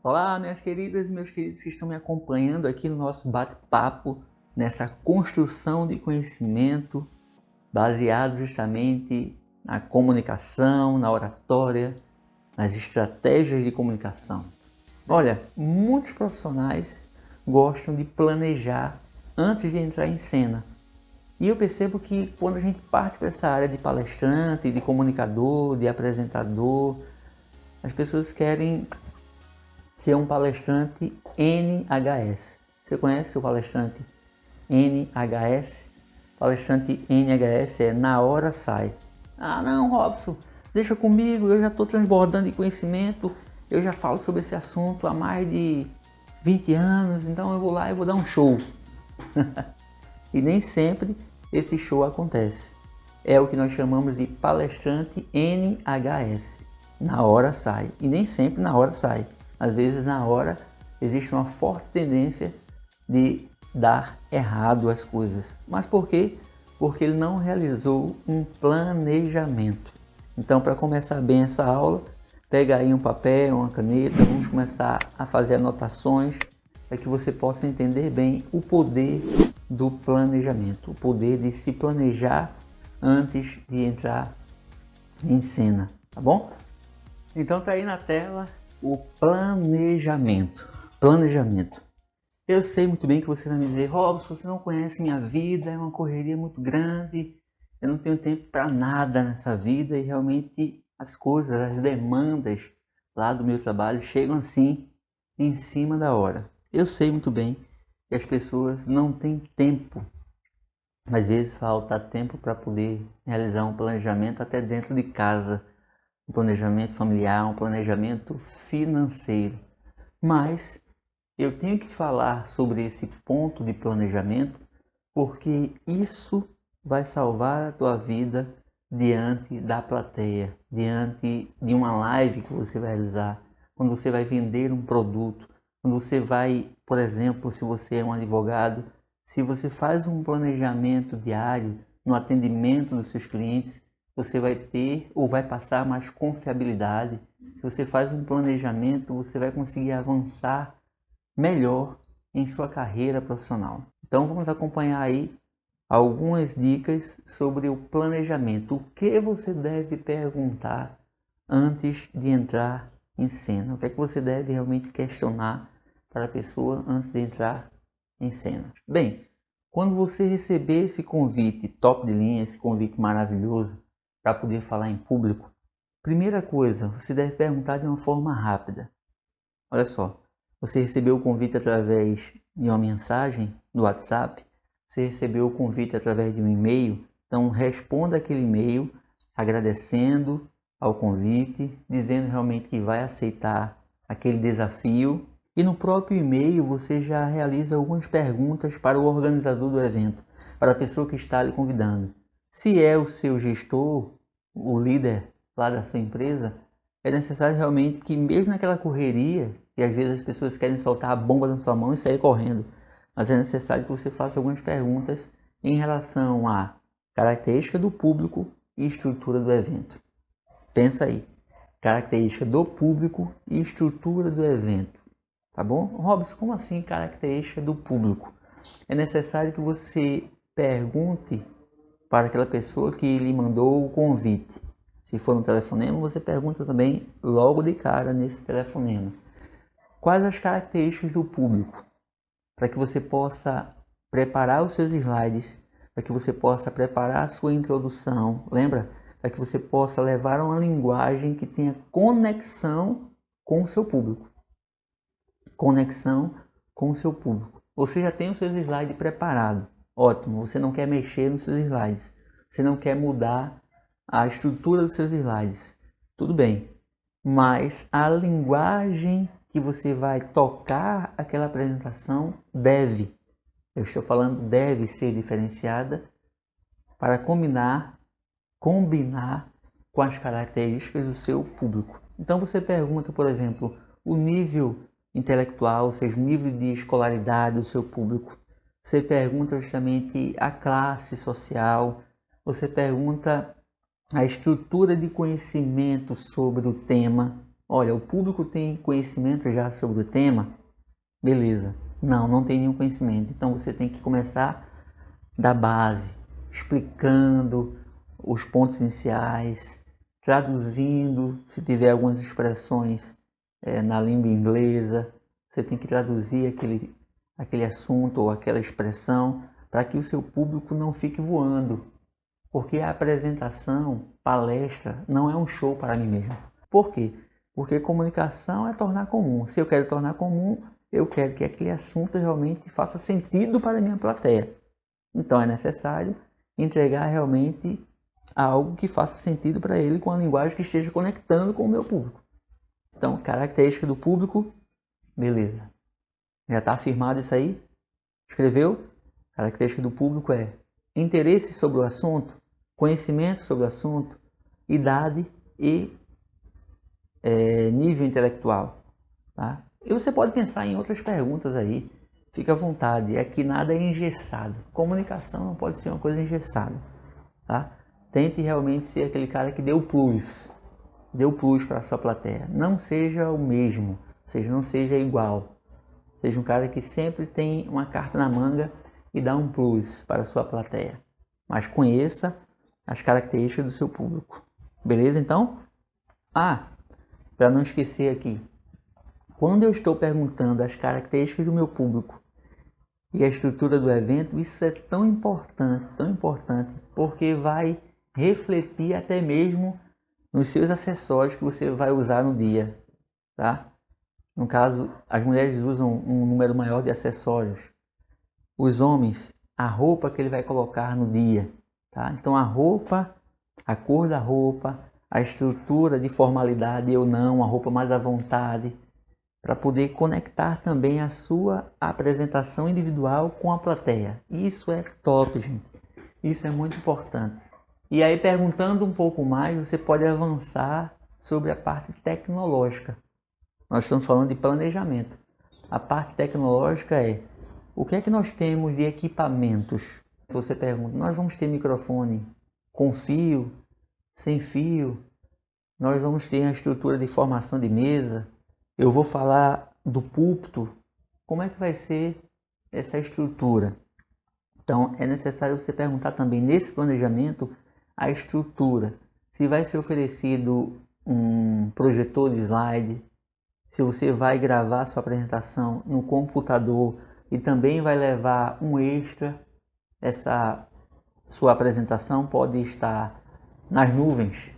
Olá, minhas queridas e meus queridos que estão me acompanhando aqui no nosso bate-papo, nessa construção de conhecimento baseado justamente na comunicação, na oratória, nas estratégias de comunicação. Olha, muitos profissionais gostam de planejar antes de entrar em cena. E eu percebo que quando a gente parte para essa área de palestrante, de comunicador, de apresentador, as pessoas querem ser um palestrante NHS. Você conhece o palestrante NHS? Palestrante NHS é na hora sai. Ah não, Robson, deixa comigo, eu já estou transbordando de conhecimento, eu já falo sobre esse assunto há mais de 20 anos, então eu vou lá e vou dar um show. E nem sempre esse show acontece. É o que nós chamamos de palestrante NHS. Na hora sai. E nem sempre na hora sai. Às vezes na hora existe uma forte tendência de dar errado as coisas. Mas por quê? Porque ele não realizou um planejamento. Então, para começar bem essa aula, pega aí um papel, uma caneta, vamos começar a fazer anotações para que você possa entender bem o poder do planejamento, o poder de se planejar antes de entrar em cena, tá bom? Então tá aí na tela o planejamento. Planejamento. Eu sei muito bem que você vai me dizer, Robson, você não conhece minha vida, é uma correria muito grande, eu não tenho tempo para nada nessa vida e realmente as coisas, as demandas lá do meu trabalho chegam assim em cima da hora. Eu sei muito bem que as pessoas não têm tempo. Às vezes falta tempo para poder realizar um planejamento até dentro de casa, um planejamento familiar, um planejamento financeiro. Mas eu tenho que falar sobre esse ponto de planejamento porque isso vai salvar a tua vida diante da plateia, diante de uma live que você vai realizar, quando você vai vender um produto, quando você vai, por exemplo, se você é um advogado, se você faz um planejamento diário no atendimento dos seus clientes, você vai ter ou vai passar mais confiabilidade. Se você faz um planejamento, você vai conseguir avançar melhor em sua carreira profissional. Então vamos acompanhar aí algumas dicas sobre o planejamento. O que você deve perguntar antes de entrar em cena? O que é que você deve realmente questionar para a pessoa antes de entrar em cena? Bem, quando você receber esse convite top de linha, esse convite maravilhoso para poder falar em público, primeira coisa, você deve perguntar de uma forma rápida. Olha só, você recebeu o convite através de uma mensagem no WhatsApp, você recebeu o convite através de um e-mail, então responda aquele e-mail agradecendo ao convite, dizendo realmente que vai aceitar aquele desafio e no próprio e-mail você já realiza algumas perguntas para o organizador do evento, para a pessoa que está lhe convidando. Se é o seu gestor, o líder lá da sua empresa, é necessário realmente que mesmo naquela correria, e às vezes as pessoas querem soltar a bomba na sua mão e sair correndo, mas é necessário que você faça algumas perguntas em relação à característica do público e estrutura do evento. Pensa aí, característica do público e estrutura do evento, tá bom? Robson, como assim característica do público? É necessário que você pergunte para aquela pessoa que lhe mandou o convite. Se for um telefonema, você pergunta também logo de cara nesse telefonema. Quais as características do público? Para que você possa preparar os seus slides, para que você possa preparar a sua introdução, lembra? Para que você possa levar uma linguagem que tenha conexão com o seu público. Conexão com o seu público. Você já tem os seus slides preparados. Ótimo, você não quer mexer nos seus slides. Você não quer mudar a estrutura dos seus slides. Tudo bem. Mas a linguagem que você vai tocar aquela apresentação eu estou falando deve ser diferenciada para combinar com as características do seu público. Então você pergunta, por exemplo, o nível intelectual, ou seja, o nível de escolaridade do seu público. Você pergunta justamente a classe social, você pergunta a estrutura de conhecimento sobre o tema, Olha, o público tem conhecimento já sobre o tema? Beleza. Não, não tem nenhum conhecimento. Então você tem que começar da base, explicando os pontos iniciais, traduzindo, se tiver algumas expressões na língua inglesa, você tem que traduzir aquele assunto ou aquela expressão para que o seu público não fique voando. Porque a apresentação, palestra, não é um show para mim mesmo. Por quê? Porque comunicação é tornar comum. Se eu quero tornar comum, eu quero que aquele assunto realmente faça sentido para a minha plateia. Então é necessário entregar realmente algo que faça sentido para ele com a linguagem que esteja conectando com o meu público. Então, característica do público, beleza. Já está afirmado isso aí? Escreveu? Característica do público é interesse sobre o assunto, conhecimento sobre o assunto, idade e nível intelectual. Tá? E você pode pensar em outras perguntas aí, fica à vontade, é que nada é engessado. Comunicação não pode ser uma coisa engessada. Tá? Tente realmente ser aquele cara que deu plus para a sua plateia. Não seja o mesmo, ou seja, não seja igual. Seja um cara que sempre tem uma carta na manga e dá um plus para a sua plateia. Mas conheça as características do seu público. Beleza, então? Para não esquecer aqui. Quando eu estou perguntando as características do meu público e a estrutura do evento, isso é tão importante, porque vai refletir até mesmo nos seus acessórios que você vai usar no dia, tá? No caso, as mulheres usam um número maior de acessórios. Os homens, a roupa que ele vai colocar no dia, tá? Então a roupa, a cor da roupa, a estrutura de formalidade ou não, a roupa mais à vontade, para poder conectar também a sua apresentação individual com a plateia. Isso é top, gente. Isso é muito importante. E aí, perguntando um pouco mais, você pode avançar sobre a parte tecnológica. Nós estamos falando de planejamento. A parte tecnológica é o que é que nós temos de equipamentos? Você pergunta, nós vamos ter microfone com fio, sem fio? Nós vamos ter a estrutura de formação de mesa? Eu vou falar do púlpito? Como é que vai ser essa estrutura? Então, é necessário você perguntar também nesse planejamento a estrutura. Se vai ser oferecido um projetor de slide, se você vai gravar sua apresentação no computador e também vai levar um extra, essa sua apresentação pode estar nas nuvens.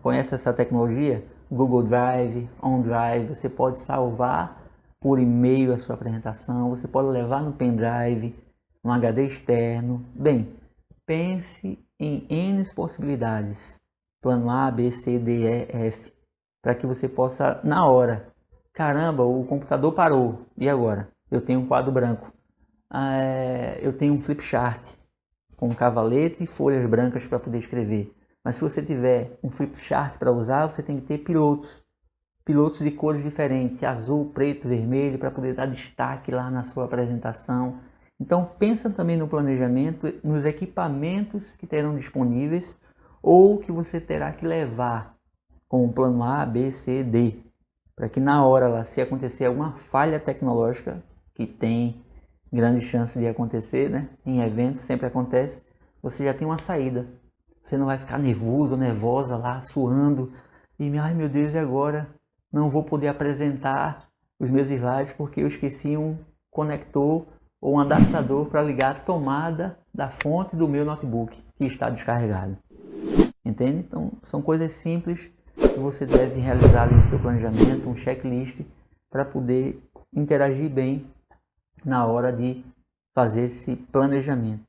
Conhece essa tecnologia? Google Drive, OneDrive, você pode salvar por e-mail a sua apresentação, você pode levar no pendrive, no HD externo. Bem, pense em N possibilidades, plano A, B, C, D, E, F, para que você possa, na hora, caramba, o computador parou, e agora? Eu tenho um quadro branco, eu tenho um flip chart com cavalete e folhas brancas para poder escrever. Mas se você tiver um flip chart para usar, você tem que ter pilotos de cores diferentes, azul, preto, vermelho, para poder dar destaque lá na sua apresentação. Então pensa também no planejamento, nos equipamentos que terão disponíveis ou que você terá que levar com o plano A, B, C, D, para que na hora lá, se acontecer alguma falha tecnológica, que tem grande chance de acontecer, né? Em eventos sempre acontece, você já tem uma saída. Você não vai ficar nervoso ou nervosa lá, suando. E, ai meu Deus, e agora? Não vou poder apresentar os meus slides porque eu esqueci um conector ou um adaptador para ligar a tomada da fonte do meu notebook que está descarregado. Entende? Então, são coisas simples que você deve realizar ali no seu planejamento, um checklist, para poder interagir bem na hora de fazer esse planejamento.